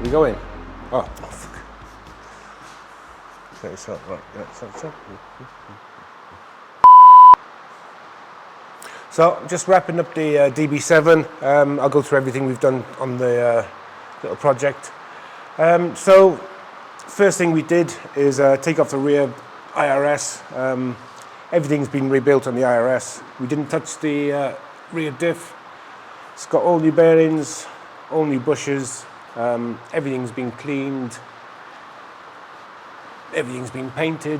We going? Oh, fuck. Okay, so, right, yeah, so. So, just wrapping up the DB7. I'll go through everything we've done on the little project. So, first thing we did is take off the rear IRS. Everything's been rebuilt on the IRS. We didn't touch the rear diff. It's got all new bearings, all new bushes. Everything's been cleaned. Everything's been painted.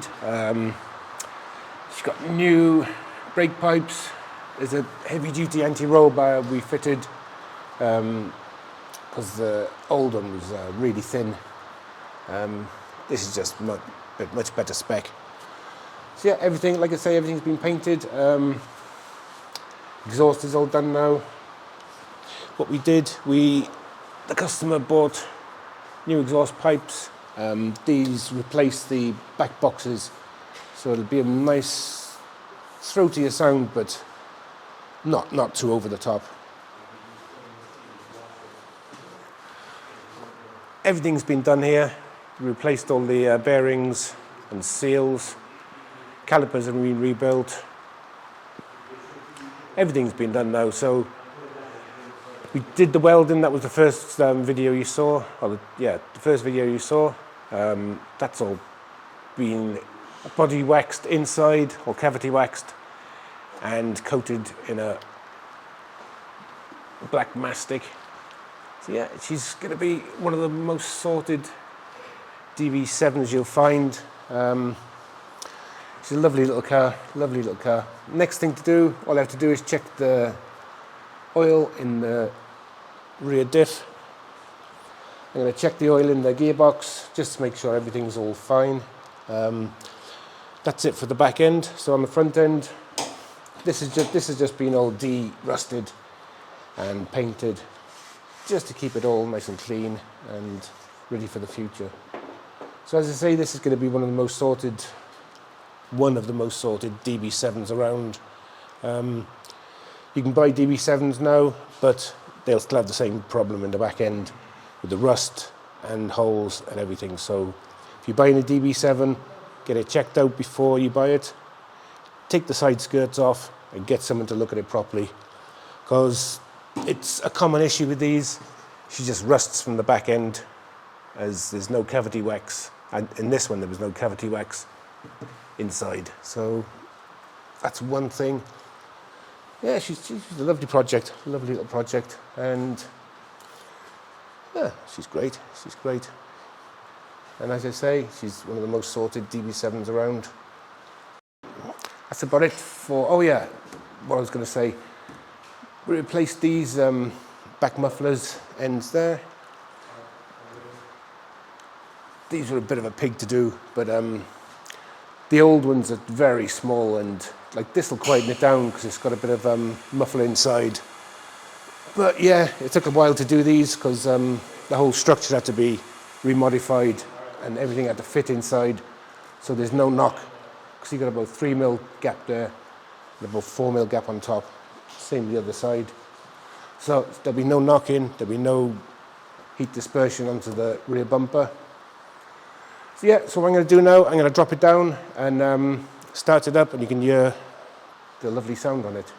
It's got new brake pipes. There's a heavy-duty anti-roll bar we fitted because the old one was really thin. This is just much better spec. So yeah, everything, like I say, everything's been painted. Exhaust is all done now. What we did, the customer bought new exhaust pipes. These replace the back boxes, so it'll be a nice throatier sound, but not too over the top. Everything's been done here. We replaced all the bearings and seals. Calipers have been rebuilt. Everything's been done now. So we did the welding. That was the first video you saw. The first video you saw. That's all been body waxed inside, or cavity waxed, and coated in a black mastic. So yeah, she's going to be one of the most sorted DB7s you'll find. She's a lovely little car, lovely little car. Next thing to do, all I have to do is check the oil in the rear diff. I'm going to check the oil in the gearbox just to make sure everything's all fine. That's it for the back end. So on the front end, this has just been all de-rusted and painted just to keep it all nice and clean and ready for the future. So as I say, this is going to be one of the most sorted DB7s around. You can buy DB7s now, but they'll still have the same problem in the back end with the rust and holes and everything. So if you're buying a DB7, get it checked out before you buy it. Take the side skirts off and get someone to look at it properly, because it's a common issue with these. She just rusts from the back end as there's no cavity wax. And in this one, there was no cavity wax inside. So that's one thing. Yeah, she's a lovely project, lovely little project. And yeah, she's great. She's great. And as I say, she's one of the most sorted DB7s around. That's about it for, oh yeah, what I was going to say. We replaced these back mufflers ends there. These were a bit of a pig to do, but the old ones are very small, and like this will quieten it down because it's got a bit of muffler inside. But yeah, it took a while to do these because the whole structure had to be remodified and everything had to fit inside, so there's no knock, because you've got about 3mm gap there and about 4mm gap on top. Same the other side. So there'll be no knock in, there'll be no heat dispersion onto the rear bumper. So yeah, so what I'm going to do now, I'm going to drop it down and start it up, and you can hear the lovely sound on it.